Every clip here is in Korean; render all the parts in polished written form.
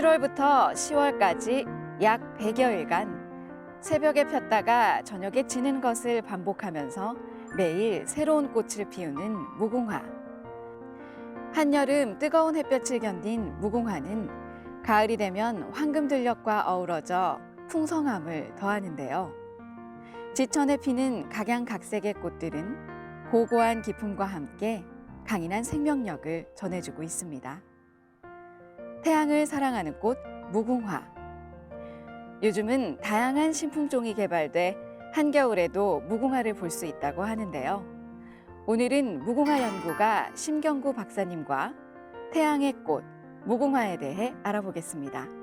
7월부터 10월까지 약 100여일간 새벽에 폈다가 저녁에 지는 것을 반복하면서 매일 새로운 꽃을 피우는 무궁화. 한여름 뜨거운 햇볕을 견딘 무궁화는 가을이 되면 황금들녘과 어우러져 풍성함을 더하는데요. 지천에 피는 각양각색의 꽃들은 고고한 기품과 함께 강인한 생명력을 전해주고 있습니다. 태양을 사랑하는 꽃 무궁화. 요즘은 다양한 신품종이 개발돼 한겨울에도 무궁화를 볼 수 있다고 하는데요. 오늘은 무궁화 연구가 심경구 박사님과 태양의 꽃 무궁화에 대해 알아보겠습니다.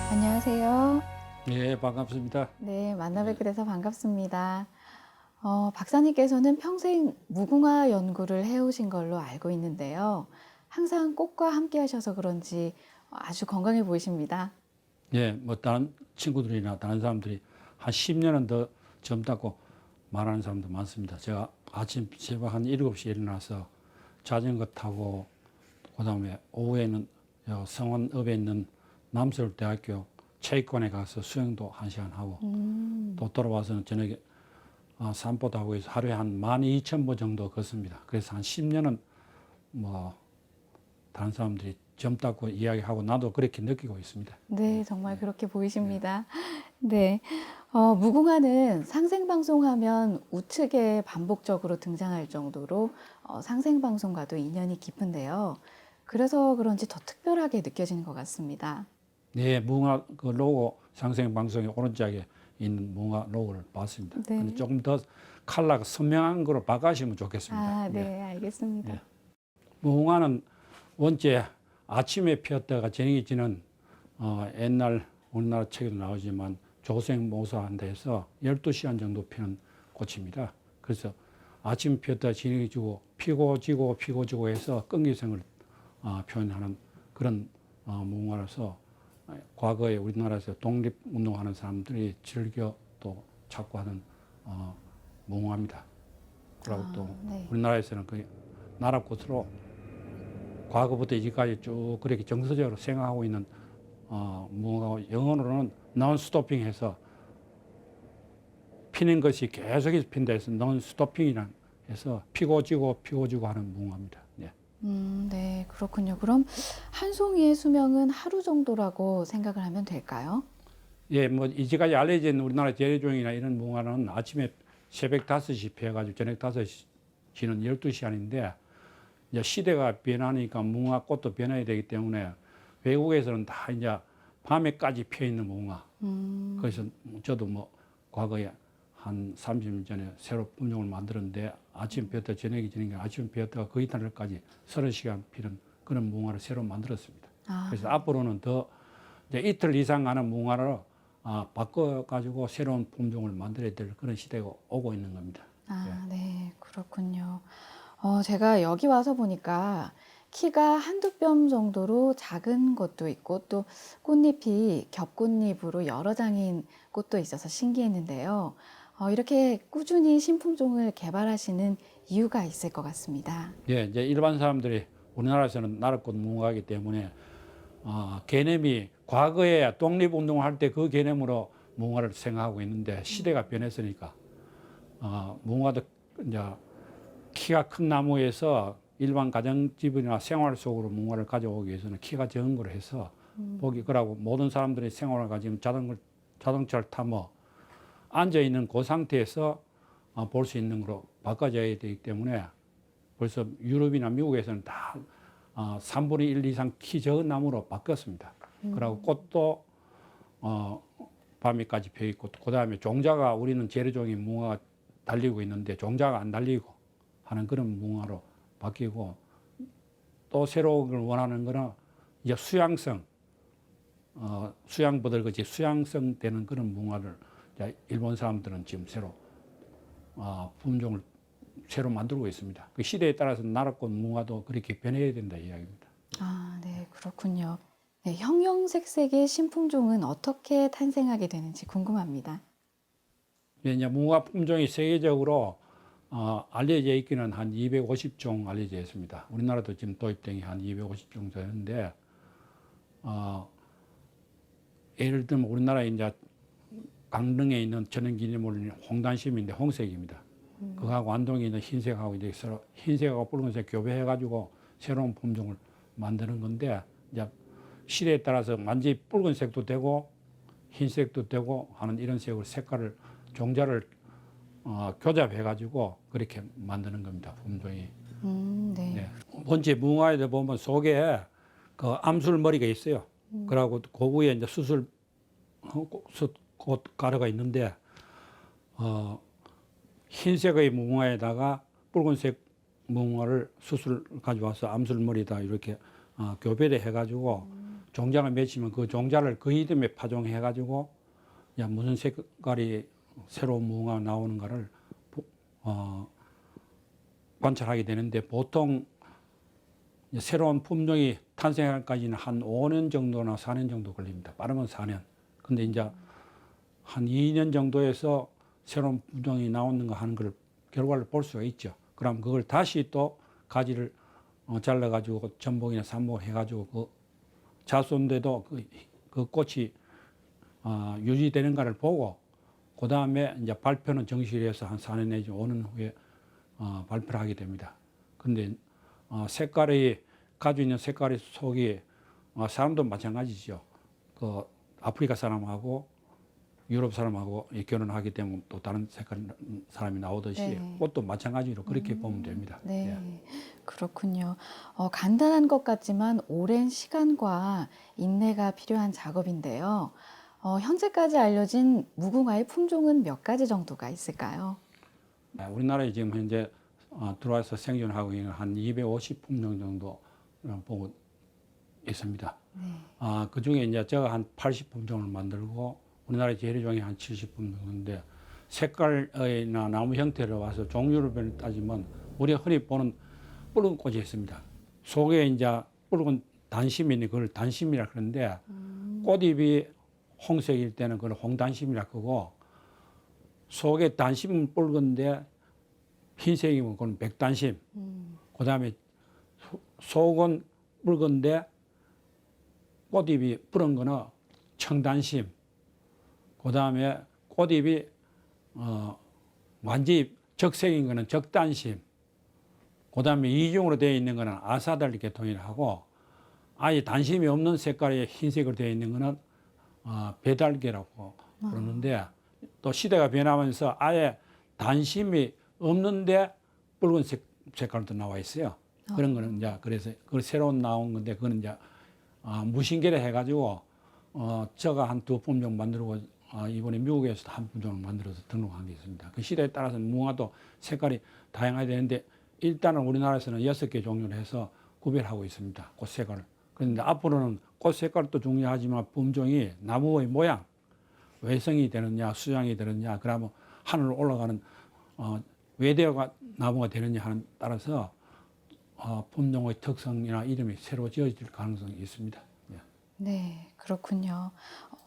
안녕하세요. 네, 반갑습니다. 네, 만나뵙게 돼서 반갑습니다. 박사님께서는 평생 무궁화 연구를 해오신 걸로 알고 있는데요. 항상 꽃과 함께 하셔서 그런지 아주 건강해 보이십니다. 예, 뭐 다른 친구들이나 다른 사람들이 한 10년은 더 젊다고 말하는 사람도 많습니다. 제가 아침 새벽 한 7시에 일어나서 자전거 타고 그다음에 오후에는 성원읍에 있는 남서울대학교 체육관에 가서 수영도 1시간 하고 또 돌아와서는 저녁에 산보도 하고 해서 하루에 한 12,000보 정도 걷습니다. 그래서 한 10년은 뭐 다른 사람들이 젊다고 이야기하고 나도 그렇게 느끼고 있습니다. 네, 정말 그렇게 보이십니다. 네, 무궁화는 상생방송하면 우측에 반복적으로 등장할 정도로 상생방송과도 인연이 깊은데요. 그래서 그런지 더 특별하게 느껴지는 것 같습니다. 네, 무궁화 그 로고 상생 방송의 오른쪽에 있는 무궁화 로고를 봤습니다. 네. 근데 조금 더 컬러가 선명한 거로 바꿔주시면 좋겠습니다. 아, 네, 알겠습니다. 네. 무궁화는 원체 아침에 피었다가 저녁에 지는 옛날 우리나라 책에도 나오지만 조생모사한 데서 12시간 정도 피는 꽃입니다. 그래서 아침 피었다가 저녁에 지고 피고 지고 피고 지고 해서 끈기생을 표현하는 그런 무궁화라서 과거에 우리나라에서 독립운동하는 사람들이 즐겨 또 찾고 하는 무궁화입니다. 그리고 또 네. 우리나라에서는 그 나라꽃으로 과거부터 이제까지 쭉 그렇게 정서적으로 생각하고 있는 무궁화, 영어로는 non-stopping해서 피는 것이 계속해서 핀다 해서 non-stopping이란 해서 피고 지고 피고 지고 하는 무궁화입니다. 네. 네, 그렇군요. 그럼 한 송이의 수명은 하루 정도라고 생각을 하면 될까요? 예, 뭐 이제까지 알려진 우리나라 재래종이나 이런 무궁화는 아침에 새벽 5시 피어가지고 저녁 5시는 12시간인데 이제 시대가 변하니까 무궁화 꽃도 변해야 되기 때문에 외국에서는 다 이제 밤에까지 피어 있는 무궁화. 그래서 저도 뭐 과거에 한 30년 전에 새로 품종을 만들었는데 아침 피었다 저녁에 지는 게 아침 피었다가 그 이튿날까지 30시간 피는 그런 무궁화를 새로 만들었습니다. 그래서 앞으로는 더 이제 이틀 이상 가는 무궁화로 바꿔가지고 새로운 품종을 만들어야 될 그런 시대가 오고 있는 겁니다. 네, 그렇군요. 제가 여기 와서 보니까 키가 한두 뼘 정도로 작은 것도 있고 또 꽃잎이 겹꽃잎으로 여러 장인 꽃도 있어서 신기했는데요. 이렇게 꾸준히 신품종을 개발하시는 이유가 있을 것 같습니다. 예, 이제 일반 사람들이 우리나라에서는 나라꽃 무궁화이기 때문에 개념이 과거에 독립운동을 할 때 그 개념으로 무궁화를 생각하고 있는데 시대가 변했으니까 무궁화도 이제 키가 큰 나무에서 일반 가정집이나 생활 속으로 무궁화를 가져오기 위해서는 키가 적은 걸 해서 보기 그러고 모든 사람들이 생활을 가지고 자동차를 타면 앉아 있는 그 상태에서 볼 수 있는 거로 바꿔져야 되기 때문에 벌써 유럽이나 미국에서는 다 3분의 1 이상 키 적은 나무로 바뀌었습니다. 그리고 꽃도 밤에까지 펴 있고 그 다음에 종자가 우리는 재래종이 무궁화가 달리고 있는데 종자가 안 달리고 하는 그런 무궁화로 바뀌고, 또 새로운 걸 원하는 거는 이제 수양성, 수양버들같이 수양성 되는 그런 무궁화를 이제 일본 사람들은 지금 새로 품종을 새로 만들고 있습니다. 그 시대에 따라서 나라꽃 무궁화도 그렇게 변해야 된다 이야기입니다. 아, 네, 그렇군요. 네, 형형색색의 신품종은 어떻게 탄생하게 되는지 궁금합니다. 이제 무궁화 품종이 세계적으로 알려져 있기는 한 250종 알려져 있습니다. 우리나라도 지금 도입된 게 한 250종 되는데, 예를 들면 우리나라 이제 강릉에 있는 천연기념물 홍단심인데 홍색입니다. 그거하고 안동에 있는 흰색하고 이제 서로 흰색하고 붉은색 교배해가지고 새로운 품종을 만드는 건데, 이제 시대에 따라서 완전히 붉은색도 되고 흰색도 되고 하는 이런 색으로 색깔을 종자를 교잡해가지고 그렇게 만드는 겁니다. 품종이. 네. 네. 번째 무궁화에 보면 속에 그 암술 머리가 있어요. 그러고 그 위에 이제 수술 꽃 가루가 있는데, 흰색의 무궁화에다가 붉은색 무궁화를 수술 가져와서 암술머리다 이렇게 교배를 해가지고 종자를 맺히면 그 종자를 그 이듬해 파종해가지고 무슨 색깔이 새로운 무궁화가 나오는가를 관찰하게 되는데, 보통 새로운 품종이 탄생하기까지는 한 5년 정도나 4년 정도 걸립니다. 빠르면 4년. 근데 이제 한 2년 정도에서 새로운 품종이 나오는가 하는 걸 결과를 볼 수가 있죠. 그럼 그걸 다시 또 가지를 잘라가지고 전복이나 삽목 해가지고 그 자손대도 그 꽃이 유지되는가를 보고, 그 다음에 이제 발표는 정실해서 한 4년 내지 5년 후에 발표를 하게 됩니다. 근데 색깔이 가지고 있는 색깔의 속이 사람도 마찬가지죠. 그 아프리카 사람하고 유럽 사람하고 결혼하기 때문에 또 다른 색깔 사람이 나오듯이 네. 꽃도 마찬가지로 그렇게 보면 됩니다. 네, 예. 그렇군요. 간단한 것 같지만 오랜 시간과 인내가 필요한 작업인데요. 현재까지 알려진 무궁화의 품종은 몇 가지 정도가 있을까요? 우리나라에 지금 현재 들어와서 생존하고 있는 한 250품종 정도 보고 있습니다. 네. 그 중에 이제 제가 한 80품종을 만들고 우리나라 재래종이 한 70품종인데, 색깔이나 나무 형태로 와서 종류를 따지면 우리가 흔히 보는 붉은 꽃이 있습니다. 속에 이제 붉은 단심이 있는 그걸 단심이라 그러는데, 꽃잎이 홍색일 때는 그걸 홍단심이라 그러고, 속에 단심은 붉은데 흰색이면 그건 백단심. 그 다음에 속은 붉은데 꽃잎이 푸른 거는 청단심. 그 다음에 꽃잎이 완전히 적색인 거는 적단심. 그 다음에 이중으로 되어 있는 거는 아사달 계통이라 하고, 아예 단심이 없는 색깔의 흰색으로 되어 있는 거는 배달계라고 그러는데, 또 시대가 변하면서 아예 단심이 없는데 붉은색 색깔도 나와 있어요. 그런 거는 이제 그래서 그 새로운 나온 건데, 그거는 이제 무신계를 해가지고 제가 한 2품종 만들고 이번에 미국에서도 한 품종을 만들어서 등록한 게 있습니다. 그 시대에 따라서는 무궁화도 색깔이 다양해야 되는데, 일단은 우리나라에서는 6개 종류를 해서 구별하고 있습니다. 꽃 색깔을. 그런데 앞으로는 꽃 색깔도 중요하지만 품종이 나무의 모양, 외성이 되느냐, 수양이 되느냐, 그러면 하늘로 올라가는 외대어가 나무가 되느냐 하는 따라서 품종의 특성이나 이름이 새로 지어질 가능성이 있습니다. 예. 네, 그렇군요.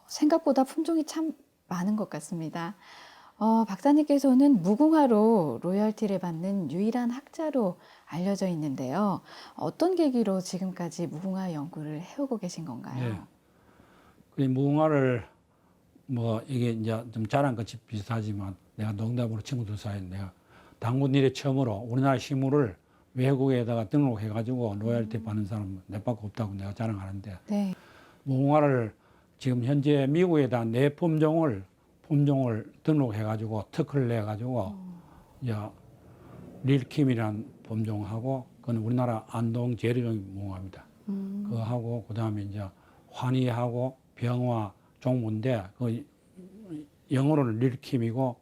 생각보다 품종이 참 많은 것 같습니다. 박사님께서는 무궁화로 로열티를 받는 유일한 학자로 알려져 있는데요. 어떤 계기로 지금까지 무궁화 연구를 해오고 계신 건가요? 네. 그 무궁화를 뭐 이게 이제 좀 자랑같이 비슷하지만, 내가 농담으로 친구들 사이에 내가 당군 일에 처음으로 우리나라 식물을 외국에다가 등록해가지고 로열티 받는 사람은 내밖에 없다고 내가 자랑하는데, 네. 무궁화를 지금 현재 미국에다 4품종을 등록해가지고 특허를 내가지고 이제 릴킴이라는 품종하고, 그건 우리나라 안동 재래종 무궁화입니다. 그거하고 그다음에 이제 환희하고 병화 종무인데, 그 영어로는 릴킴이고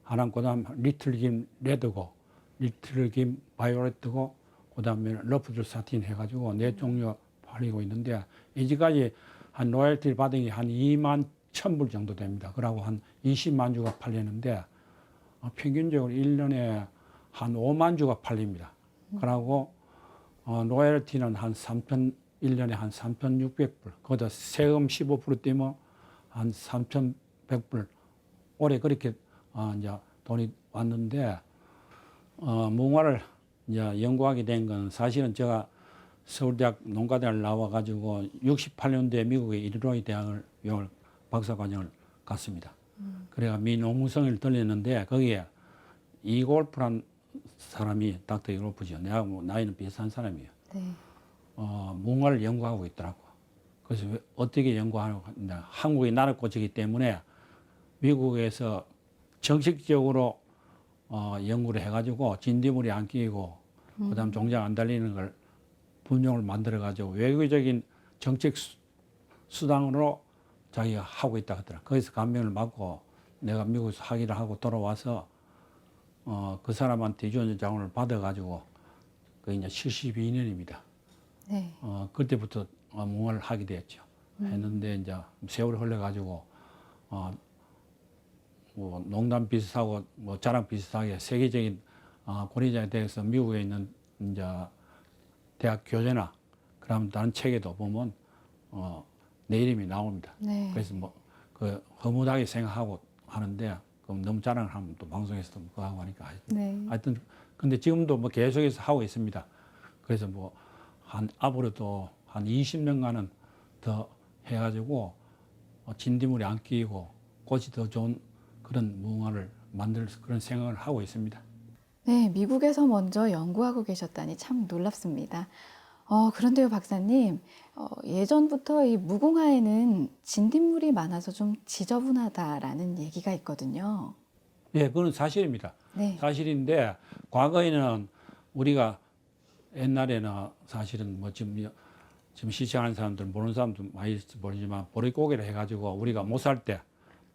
하나는 그다음 리틀김 레드고, 리틀김 바이올렛이고 그다음에 러프들 사틴 해가지고 네 종류 팔리고 있는데 이제까지 한 로열티를 받은 게 한 2만 1,000불 정도 됩니다. 그러고 한 20만 주가 팔리는데 평균적으로 1년에 한 5만 주가 팔립니다. 그러고 로열티는 한 1년에 한 3,600불. 거기다 세금 15% 떼면 한 3,100불. 올해 그렇게 이제 돈이 왔는데 무궁화를 이제 연구하게 된 건 사실은 제가 서울대학 농가대학을 나와가지고 68년도에 미국의 일리노이 대학을 박사과정을 갔습니다. 그래가 미 농무성을 들렸는데 거기에 이골프란 사람이 닥터 이골프죠. 내하고 나이는 비슷한 사람이에요. 네. 무궁화를 연구하고 있더라고. 그래서 어떻게 연구하느냐. 한국이 나라꽃이기 때문에 미국에서 정식적으로 연구를 해가지고 진딧물이 안 끼고 그다음 종장 안 달리는 걸 분종을 만들어가지고 외교적인 정책 수단으로 자기가 하고 있다 하더라. 거기서 감명을 받고 내가 미국에서 학위를 하고 돌아와서 그 사람한테 유전자 자원을 받아가지고 그 이제 72년입니다. 네. 그때부터 무궁화를 하게 됐죠. 했는데 이제 세월이 흘러가지고 뭐 농담 비슷하고 뭐 자랑 비슷하게 세계적인 권위자에 대해서 미국에 있는 이제 대학 교재나 그럼 다른 책에도 보면 내 이름이 나옵니다. 네. 그래서 뭐 그 허무하게 생각하고 하는데 그럼 너무 자랑을 하면 또 방송에서도 그거 하고 하니까 네. 하여튼 근데 지금도 뭐 계속해서 하고 있습니다. 그래서 뭐 한 앞으로도 한 20년간은 더 해가지고 진딧물이 안 끼고 꽃이 더 좋은 그런 무궁화를 만들 그런 생각을 하고 있습니다. 네, 미국에서 먼저 연구하고 계셨다니 참 놀랍습니다. 그런데요, 박사님, 예전부터 이 무궁화에는 진딧물이 많아서 좀 지저분하다라는 얘기가 있거든요. 예, 그건 사실입니다. 네. 사실인데 과거에는 우리가 옛날에는 사실은 뭐 지금 시청하는 사람들 모르는 사람도 많이 있을지 모르지만 보릿고개를 해가지고 우리가 못 살 때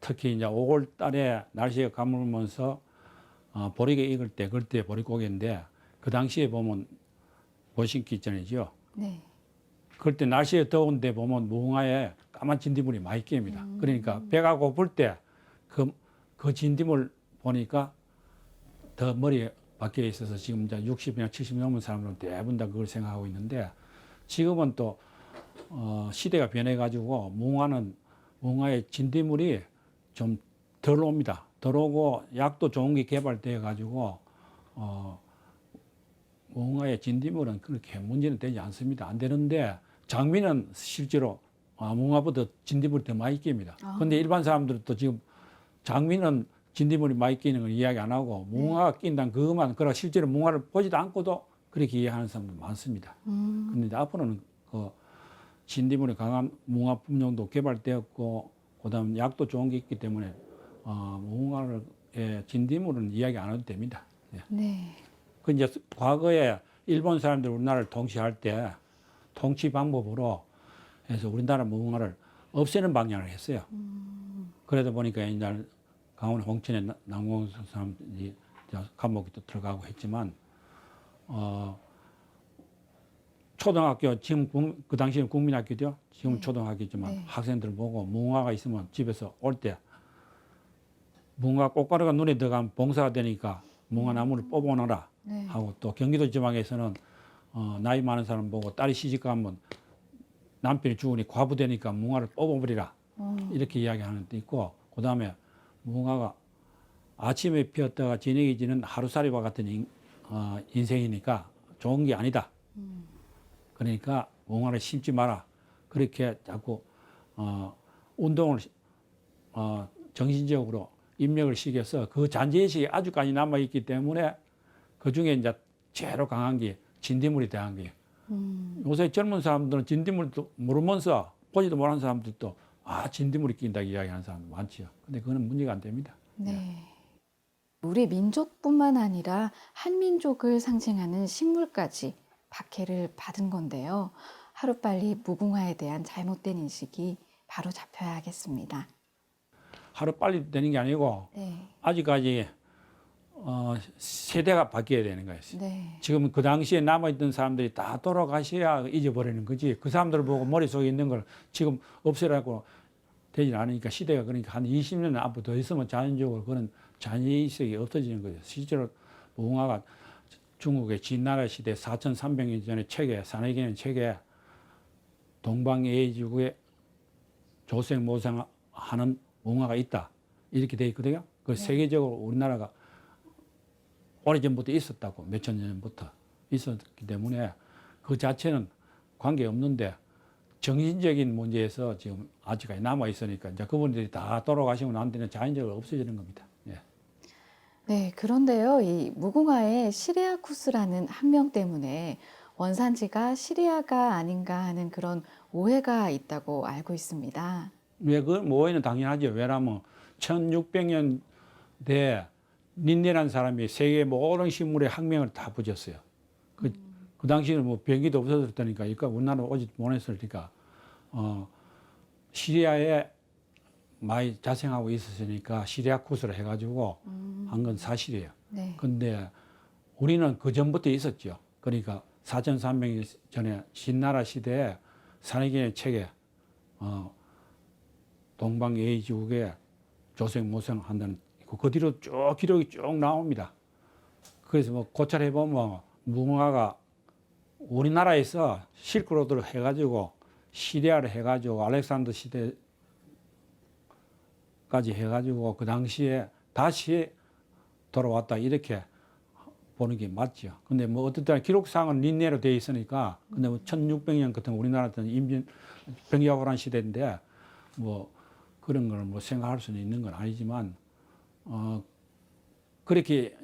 특히 이제 5월 달에 날씨가 가물면서 보리게 익을 때 그때 보릿고개인데 그 당시에 보면 보신기 전이죠. 네. 그럴 때 날씨가 더운데 보면 무궁화에 까만 진딧물이 많이 낍니다. 그러니까 배가 고플 때 그 진딧물 보니까 더 머리에 박혀 있어서 지금 이제 60이나 70 넘은 사람들은 대부분 다 그걸 생각하고 있는데 지금은 또 시대가 변해가지고 무궁화의 진딧물이 좀 덜 옵니다. 덜 오고 약도 좋은 게 개발되어 가지고 무궁화의 진딧물은 그렇게 문제는 되지 않습니다. 안 되는데 장미는 실제로 무궁화보다 진딧물이 더 많이 낍니다. 근데 일반 사람들은 또 지금 장미는 진딧물이 많이 끼는 걸 이야기 안 하고 무궁화가 낀다는 그것만 그러나 실제로 무궁화를 보지도 않고도 그렇게 이해하는 사람도 많습니다. 그런데 이제 앞으로는 그 진딧물이 강한 무궁화 품종도 개발되었고 그다음 약도 좋은 게 있기 때문에 무궁화의 진딧물은 이야기 안 해도 됩니다. 예. 네. 그 이제 과거에 일본 사람들 우리나라를 통치할 때 통치 방법으로 해서 우리나라 무궁화를 없애는 방향을 했어요. 그러다 보니까 이제 강원 홍천에 남궁 사람들이 감옥에 또 들어가고 했지만 초등학교 지금 그 당시에는 국민학교죠. 지금 초등학교지만 네. 학생들 보고 무궁화가 있으면 집에서 올 때 무궁화 꽃가루가 눈에 들어가면 봉사가 되니까 무궁화 나무를 뽑아오너라 네. 하고 또 경기도 지방에서는 나이 많은 사람 보고 딸이 시집 가면 남편이 죽으니 과부되니까 무궁화를 뽑아버리라 이렇게 이야기하는 데 있고 그 다음에 무궁화가 아침에 피었다가 저녁에 지는 하루살이와 같은 인생이니까 좋은 게 아니다. 그러니까 무궁화를 심지 마라. 그렇게 자꾸 운동을 정신적으로 입력을 시켜서 그 잔재의식이 아주까지 남아있기 때문에 그중에 이제 제일 강한 게 진딧물이 대한 게 요새 젊은 사람들은 진딧물도 모르면서 보지도 못하는 사람들도 진딧물이 낀다 이야기하는 사람 많지요. 근데 그거는 문제가 안 됩니다. 네. 우리 민족뿐만 아니라 한민족을 상징하는 식물까지 박해를 받은 건데요. 하루빨리 무궁화에 대한 잘못된 인식이 바로 잡혀야겠습니다. 하루 빨리 되는 게 아니고 네. 아직까지 세대가 바뀌어야 되는 거예요. 네. 지금 그 당시에 남아있던 사람들이 다 돌아가셔야 잊어버리는 거지. 그 사람들 보고 머릿속에 있는 걸 지금 없애라고 되지 않으니까 시대가 그러니까 한 20년 앞으로 더 있으면 자연적으로 그런 자연의식이 없어지는 거죠. 실제로 무궁화가 중국의 진나라 시대 4,300년 전에 책에 산해기는 책에 동방예의지국에 조생모생하는 무궁화가 있다 이렇게 돼 있거든요. 그 세계적으로 우리나라가 오래전부터 있었다고 몇천 년 전부터 있었기 때문에 그 자체는 관계없는데 정신적인 문제에서 지금 아직까지 남아 있으니까 이제 그분들이 다 돌아가시고 난 뒤는 자연적으로 없어지는 겁니다. 예. 네, 그런데요, 이 무궁화의 시리아쿠스라는 학명 때문에 원산지가 시리아가 아닌가 하는 그런 오해가 있다고 알고 있습니다. 왜 그 오해는 당연하죠. 왜냐하면 1600년대 린네라는 사람이 세계 모든 식물의 학명을 다 붙였어요. 그 당시에는 뭐 병기도 없었을 테니까, 그러니까 우리나라 오지 못했을 테니까, 시리아에 많이 자생하고 있었으니까 시리아쿠스를 해가지고 한 건 사실이에요. 네. 근데 우리는 그 전부터 있었죠. 그러니까 4,300년 전에 신나라 시대에 산해기의 책에, 동방예의지국에 조생모생한다는 그 뒤로 쭉 기록이 쭉 나옵니다. 그래서 뭐 고찰해 보면 무궁화가 우리나라에서 실크로드를 해가지고 시리아를 해가지고 알렉산더 시대까지 해가지고 그 당시에 다시 돌아왔다 이렇게 보는 게 맞죠. 근데 뭐 어쨌든 기록상은 린네로 되어 있으니까 근데 뭐 1600년 같은 우리나라는 인민 병기화란 시대인데 뭐 그런 걸 뭐 생각할 수는 있는 건 아니지만 그렇게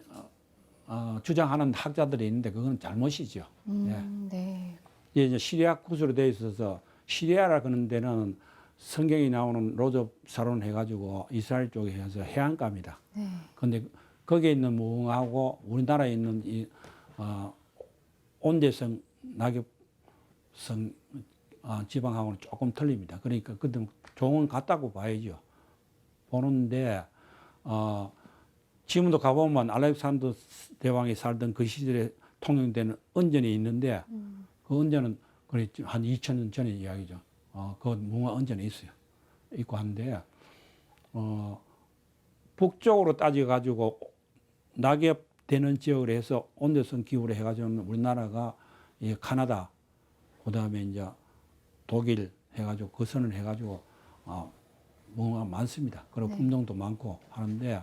주장하는 학자들이 있는데 그건 잘못이죠. 예. 네. 이게 이제 시리아 구수로 되어 있어서 시리아라 그런 데는 성경이 나오는 로접 사론 해가지고 이스라엘 쪽에 해서 해안가입니다. 네. 근데 거기에 있는 무궁화하고 우리나라에 있는 이 온대성 낙엽성 지방하고는 조금 틀립니다. 그러니까 그때 종은 같다고 봐야죠. 보는데 지금도 가보면 알렉산더 대왕이 살던 그 시절에 통용되는 언전이 있는데 그 언전은 한 2,000년 전의 이야기죠. 그 무궁화 언전이 있어요. 있고 한데 북쪽으로 따져가지고 낙엽 되는 지역을 해서 온대성 기후를 해가지고 우리나라가 이 카나다 그다음에 이제 독일 해가지고 그 선을 해가지고 무궁화가 많습니다. 그리고 품종도 많고 하는데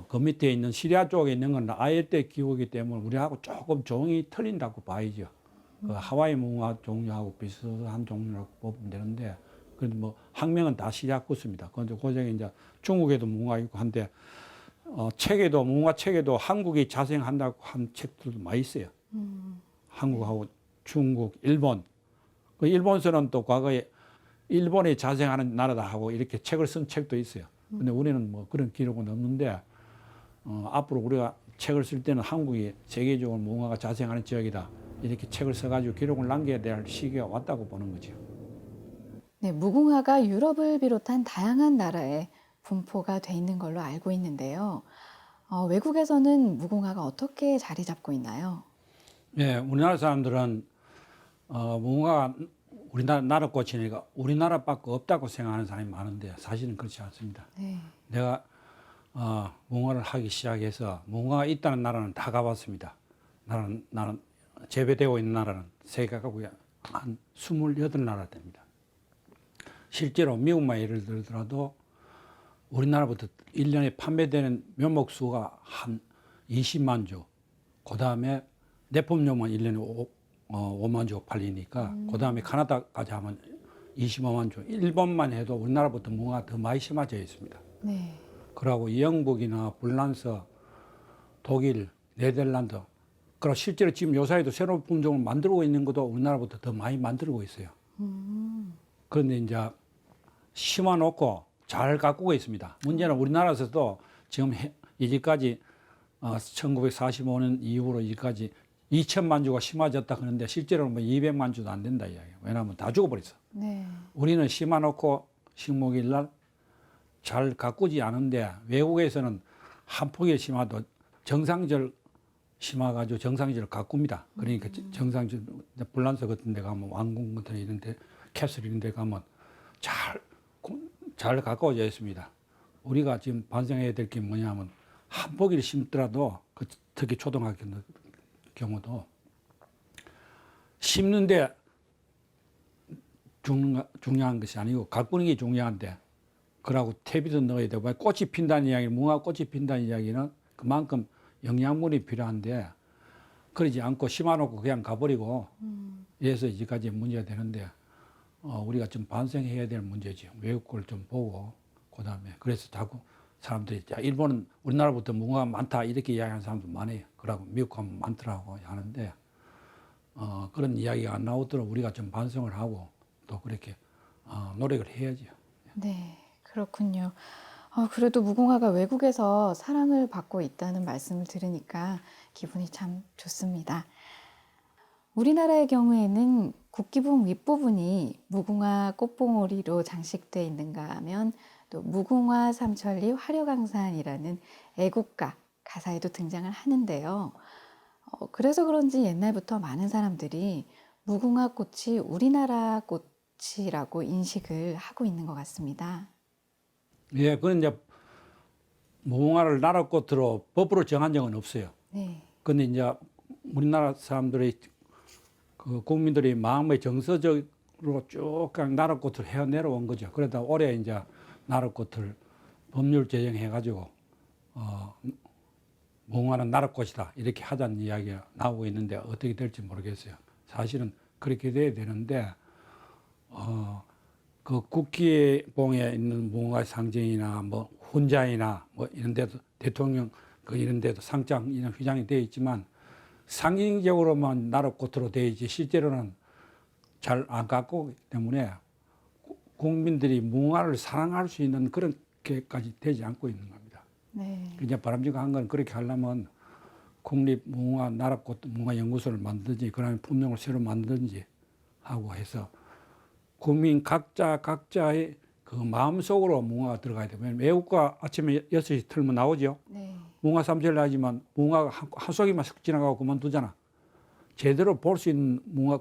그 밑에 있는 시리아 쪽에 있는 건 아열대 기후이기 때문에 우리하고 조금 종이 틀린다고 봐야죠. 그 하와이 무궁화 종류하고 비슷한 종류라고 보면 되는데 그래도 뭐 학명은 다 시리아쿠스입니다. 그런데 고생에 이제 중국에도 무궁화 있고 한데 책에도 무궁화 책에도 한국이 자생한다고 한 책들도 많이 있어요. 한국하고 중국, 일본. 그 일본서는 또 과거에 일본이 자생하는 나라다 하고 이렇게 책을 쓴 책도 있어요. 근데 우리는 뭐 그런 기록은 없는데 앞으로 우리가 책을 쓸 때는 한국이 세계적으로 무궁화가 자생하는 지역이다 이렇게 책을 써가지고 기록을 남겨야 될 시기가 왔다고 보는 거죠. 네, 무궁화가 유럽을 비롯한 다양한 나라에 분포가 돼 있는 걸로 알고 있는데요. 외국에서는 무궁화가 어떻게 자리 잡고 있나요? 네, 우리나라 사람들은 무궁화가 우리나라 나라꽃이니까 우리나라밖에 없다고 생각하는 사람이 많은데 사실은 그렇지 않습니다. 네. 내가 무궁화를 하기 시작해서 무궁화가 있다는 나라는 다 가봤습니다. 나는 재배되고 있는 나라는 세계 각국에 한 28나라 됩니다. 실제로 미국만 예를 들더라도 우리나라부터 1년에 판매되는 묘목 수가 한 20만 주, 그 다음에 내품용만 1년에 5만 주 팔리니까 그 다음에 카나다까지 하면 25만 주. 일본만 해도 우리나라부터 무궁화가 더 많이 심화되어 있습니다. 네. 그러고 영국이나 불란서, 독일, 네덜란드, 그리고 실제로 지금 요사이도 새로운 품종을 만들고 있는 것도 우리나라부터 더 많이 만들고 있어요. 그런데 이제 심어놓고 잘 가꾸고 있습니다. 문제는 우리나라에서도 지금 이제까지 1945년 이후로 이제까지 2천만 주가 심어졌다 하는데 실제로는 뭐 200만 주도 안 된다 이야기예요. 왜냐하면 다 죽어버렸어. 네. 우리는 심어놓고 식목일날 잘 가꾸지 않은데 외국에서는 한 폭이 심화도 정상절 심화가지고 정상절을 가꿉니다. 그러니까 정상절 불란서 같은 데 가면 왕궁 같은 이런 데 캐슬 이런 데 가면 잘 가까워져 있습니다. 우리가 지금 반성해야 될 게 뭐냐면 한 포기를 심더라도 특히 초등학교 경우도 심는데 중요한 것이 아니고 가꾸는 게 중요한데 그러고 퇴비도 넣어야 되고 꽃이 핀다는 이야기, 무궁화 꽃이 핀다는 이야기는 그만큼 영양분이 필요한데 그러지 않고 심어놓고 그냥 가버리고 이래서 이제까지 문제가 되는데 우리가 좀 반성해야 될 문제지. 외국 걸 좀 보고 그다음에 그래서 자꾸 사람들이 야, 일본은 우리나라보다 무궁화가 많다 이렇게 이야기하는 사람도 많아요. 그러고 미국 가면 많더라고 하는데 그런 이야기가 안 나오도록 우리가 좀 반성을 하고 또 그렇게 노력을 해야죠. 네, 그렇군요. 그래도 무궁화가 외국에서 사랑을 받고 있다는 말씀을 들으니까 기분이 참 좋습니다. 우리나라의 경우에는 국기봉 윗부분이 무궁화 꽃봉오리로 장식되어 있는가 하면 또 무궁화 삼천리 화려강산이라는 애국가 가사에도 등장을 하는데요. 그래서 그런지 옛날부터 많은 사람들이 무궁화 꽃이 우리나라 꽃이라고 인식을 하고 있는 것 같습니다. 예, 그건 이제 무궁화를 나라꽃으로 법으로 정한 적은 없어요. 네. 근데 이제 우리나라 사람들이 그 국민들이 마음의 정서적으로 쭉 그냥 나라꽃을 해 내려온 거죠. 그러다 올해 이제 나라꽃을 법률 제정해가지고 무궁화는 나라꽃이다 이렇게 하자는 이야기가 나오고 있는데 어떻게 될지 모르겠어요. 사실은 그렇게 돼야 되는데 그 국기봉에 있는 무궁화 상징이나 뭐 훈장이나 뭐 이런 데도 대통령 그 이런 데도 상장 이런 휘장이 되어 있지만 상징적으로만 나라꽃으로 되어 있지 실제로는 잘 안 가꾸기 때문에 국민들이 무궁화를 사랑할 수 있는 그렇게까지 되지 않고 있는 겁니다. 네. 이제 바람직한 건 그렇게 하려면 국립 무궁화 나라꽃 무궁화 연구소를 만든지 그다음에 품종을 새로 만든지 하고 해서 국민 각자의 그 마음속으로 무궁화가 들어가야 돼요. 외국과 아침에 6시 틀면 나오죠. 네. 무궁화 삼천리 하지만 무궁화가 한 속에만 슥 지나가고 그만두잖아. 제대로 볼 수 있는 무궁화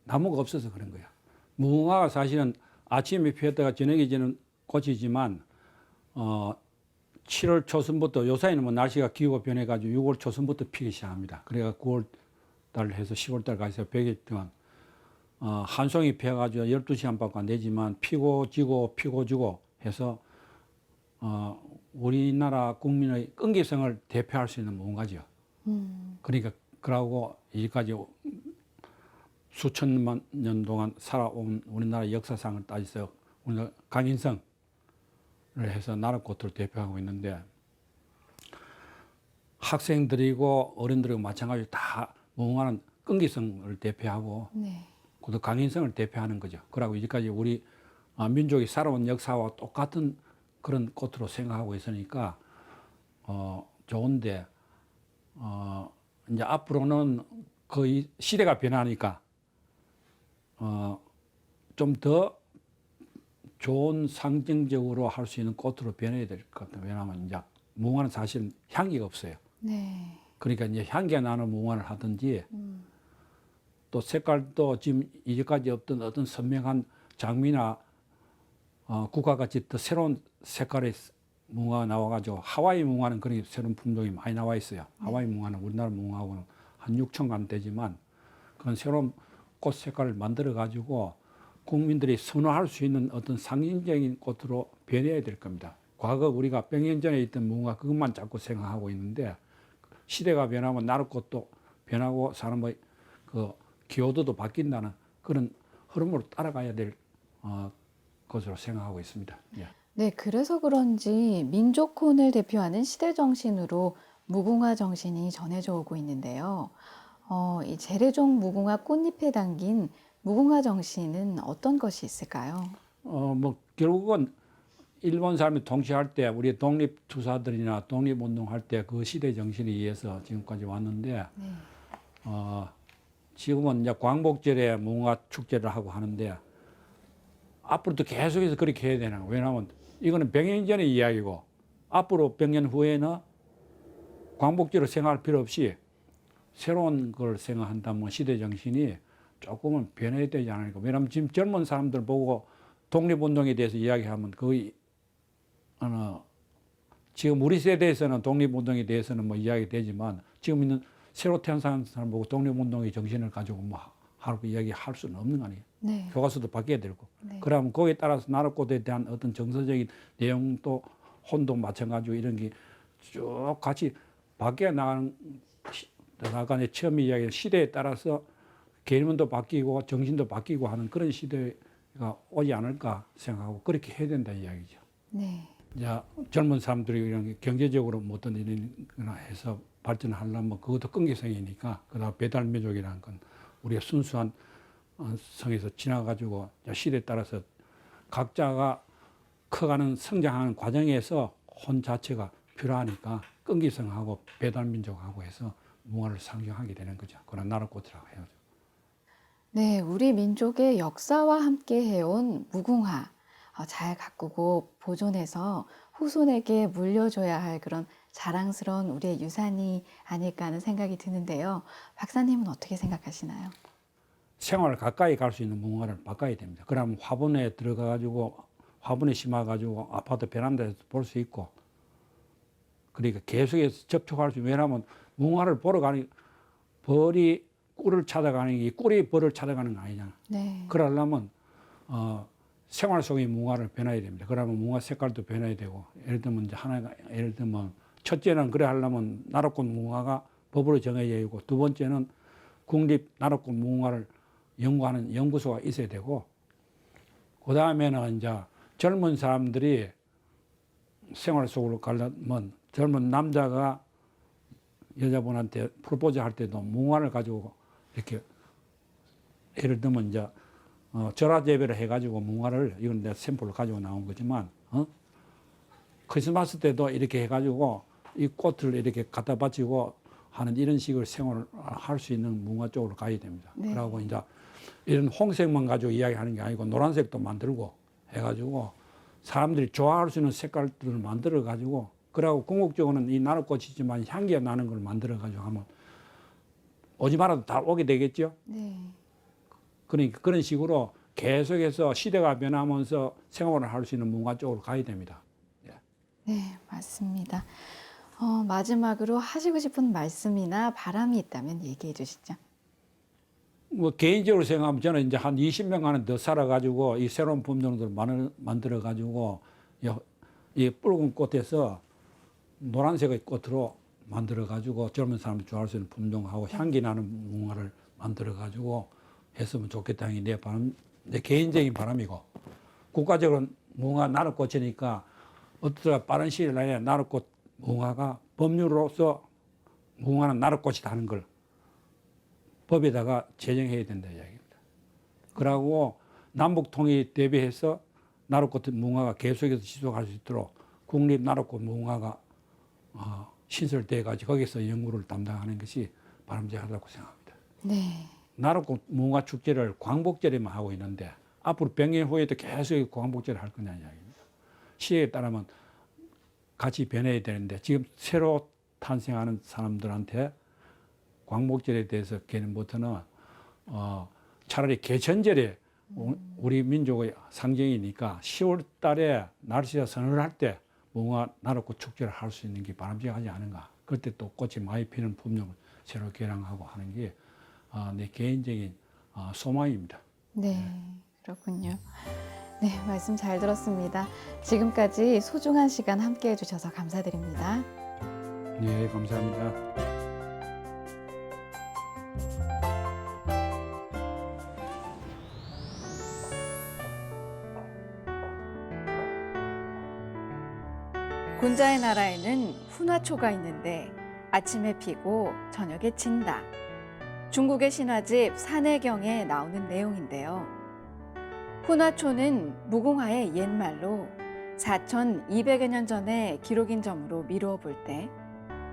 나무가 없어서 그런 거야. 무궁화가 사실은 아침에 피었다가 저녁에 지는 꽃이지만 7월 초순부터 요사이는 뭐 날씨가 기후가 변해가지고 6월 초순부터 피기 시작합니다. 그래가 9월 달 해서 10월 달까지 100일 동안 한 송이 피어가지고 12시간밖에 안 되지만 피고 지고 해서 우리나라 국민의 끈기성을 대표할 수 있는 무언가죠. 그러니까 그러고 이제까지 수천만 년 동안 살아온 우리나라 역사상을 따져서 우리나라 강인성을 해서 나라꽃을 대표하고 있는데 학생들이고 어른들이고 마찬가지로 다 무궁화는 끈기성을 대표하고 네. 그 강인성을 대표하는 거죠. 그러고 이제까지 우리 민족이 살아온 역사와 똑같은 그런 꽃으로 생각하고 있으니까 좋은데 이제 앞으로는 거의 시대가 변하니까 좀 더 좋은 상징적으로 할 수 있는 꽃으로 변해야 될 것 같아요. 왜냐하면 이제 무궁화는 사실 향기가 없어요. 네. 그러니까 이제 향기가 나는 무궁화를 하든지 또 색깔도 지금 이제까지 없던 어떤 선명한 장미나 국화같이 또 새로운 색깔의 무궁화가 나와가지고 하와이 무궁화는 그런 새로운 품종이 많이 나와 있어요. 하와이 무궁화는 우리나라 무궁화하고는 한 6천간 되지만 그런 새로운 꽃 색깔을 만들어가지고 국민들이 선호할 수 있는 어떤 상징적인 꽃으로 변해야 될 겁니다. 과거 우리가 100년 전에 있던 무궁화 그것만 자꾸 생각하고 있는데 시대가 변하면 나라꽃도 변하고 사람의 그 기호도도 바뀐다는 그런 흐름으로 따라가야 될 것으로 생각하고 있습니다. 예. 네, 그래서 그런지 민족혼을 대표하는 시대 정신으로 무궁화 정신이 전해져 오고 있는데요. 이 재래종 무궁화 꽃잎에 담긴 무궁화 정신은 어떤 것이 있을까요? 뭐 결국은 일본 사람이 통치할 때 우리 독립투사들이나 독립운동할 때 그 시대 정신에 의해서 지금까지 왔는데 네. 지금은 이제 광복절에 무궁화 축제를 하고 하는데 앞으로도 계속해서 그렇게 해야 되는 거예요. 왜냐하면 이거는 100년 전의 이야기고 앞으로 100년 후에는 광복지로 생각할 필요 없이 새로운 걸 생각한다면 시대 정신이 조금은 변해야 되지 않을까. 왜냐하면 지금 젊은 사람들 보고 독립운동에 대해서 이야기하면 거의 지금 우리 세대에서는 독립운동에 대해서는 뭐 이야기되지만 지금 있는 새로 태어난 사람 보고 독립운동의 정신을 가지고 뭐 하고 이야기할 수는 없는 거 아니에요. 네. 교과서도 바뀌어야 되고. 네. 그러면 거기에 따라서 나라꽃에 대한 어떤 정서적인 내용도 혼도 마찬가지고 이런 게 쭉 같이 바뀌어 나가는 아까 처음에 이야기한 시대에 따라서 개념도 바뀌고 정신도 바뀌고 하는 그런 시대가 오지 않을까 생각하고 그렇게 해야 된다 이야기죠. 네. 이제 젊은 사람들이 이런 경제적으로 뭐 어떤 일이나 해서 발전하려면 그것도 끈기성이니까 그다음 배달민족이라는 건 우리가 순수한 성에서 지나가지고 시대에 따라서 각자가 커가는 성장하는 과정에서 혼 자체가 필요하니까 끈기성하고 배달민족하고 해서 문화를 상징하게 되는 거죠. 그런 나라꽃이라고 해요. 네, 우리 민족의 역사와 함께 해온 무궁화 잘 가꾸고 보존해서 후손에게 물려줘야 할 그런 자랑스러운 우리의 유산이 아닐까 하는 생각이 드는데요. 박사님은 어떻게 생각하시나요? 생활을 가까이 갈 수 있는 문화를 바꿔야 됩니다. 그러면 화분에 들어가가지고 화분에 심어가지고 아파트 베란다에서 볼 수 있고 그러니까 계속해서 접촉할 수 있는 왜냐하면 문화를 보러 가는 벌이 꿀을 찾아가는 게 꿀이 벌을 찾아가는 거 아니잖아. 네. 그러려면 생활 속의 문화를 변해야 됩니다. 그러면 문화 색깔도 변해야 되고 예를 들면 이제 하나가 예를 들면 첫째는 그래 하려면 나라꽃 문화가 법으로 정해져 있고 두 번째는 국립 나라꽃 문화를 연구하는 연구소가 있어야 되고 그 다음에는 이제 젊은 사람들이 생활 속으로 가려면 젊은 남자가 여자분한테 프로포즈 할 때도 문화를 가지고 이렇게 예를 들면 이제 절하재배를 해가지고 문화를 이건 내가 샘플로 가지고 나온 거지만 크리스마스 때도 이렇게 해가지고 이 꽃을 이렇게 갖다 바치고 하는 이런 식으로 생활을 할 수 있는 문화 쪽으로 가야 됩니다. 네. 그러고 이제 이런 홍색만 가지고 이야기하는 게 아니고 노란색도 만들고 해가지고 사람들이 좋아할 수 있는 색깔들을 만들어 가지고 그러고 궁극적으로는 이 나룻꽃이지만 향기가 나는 걸 만들어 가지고 하면 오지 말아도 다 오게 되겠죠. 네. 그러니까 그런 식으로 계속해서 시대가 변하면서 생활을 할 수 있는 문화 쪽으로 가야 됩니다. 네, 맞습니다. 마지막으로 하시고 싶은 말씀이나 바람이 있다면 얘기해 주시죠. 뭐 개인적으로 생각하면 저는 이제 한 20년간은 더 살아가지고 이 새로운 품종들을 만들어 가지고 이 붉은 꽃에서 노란색의 꽃으로 만들어 가지고 젊은 사람이 좋아할 수 있는 품종하고 향기 나는 문화를 만들어 가지고 했으면 좋겠다는 게 내 개인적인 바람이고 국가적으로 문화 나룻꽃이니까 어떻게 빠른 시일 내에 나룻꽃 문화가 법률로서 문화는 나룻꽃이다 하는 걸 법에다가 제정해야 된다 이야기입니다. 그러고 남북 통일 대비해서 나룻꽃 문화가 계속해서 지속할 수 있도록 국립 나룻꽃 문화가 신설돼 가지고 거기서 연구를 담당하는 것이 바람직하다고 생각합니다. 네. 나룻꽃 문화 축제를 광복절에만 하고 있는데 앞으로 100년 후에도 계속 광복절을 할 거냐 이야기입니다. 시대에 따르면 같이 변해야 되는데 지금 새로 탄생하는 사람들한테 광복절에 대해서 개념부터는 차라리 개천절에 우리 민족의 상징이니까 10월 달에 날씨가 서늘할 때 문화 나룻꽃 축제를 할 수 있는 게 바람직하지 않은가. 그때 또 꽃이 많이 피는 품종을 새로 개량하고 하는 게 내 개인적인 소망입니다. 네, 그렇군요. 네, 말씀 잘 들었습니다. 지금까지 소중한 시간 함께 해주셔서 감사드립니다. 네, 감사합니다. 곤자의 나라에는 훈화초가 있는데 아침에 피고 저녁에 진다. 중국의 신화집 산해경에 나오는 내용인데요. 훈화초는 무궁화의 옛말로 4200여 년 전에 기록인 점으로 미루어 볼 때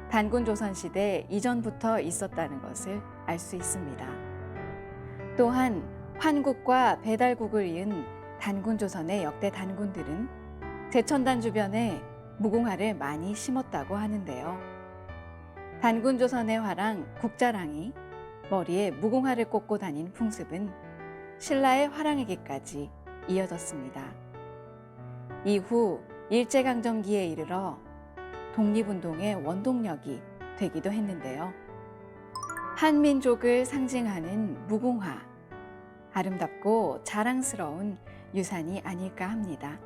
단군조선시대 이전부터 있었다는 것을 알 수 있습니다. 또한 환국과 배달국을 이은 단군조선의 역대 단군들은 제천단 주변에 무궁화를 많이 심었다고 하는데요. 단군조선의 화랑 국자랑이 머리에 무궁화를 꽂고 다닌 풍습은 신라의 화랑에게까지 이어졌습니다. 이후 일제강점기에 이르러 독립운동의 원동력이 되기도 했는데요. 한민족을 상징하는 무궁화, 아름답고 자랑스러운 유산이 아닐까 합니다.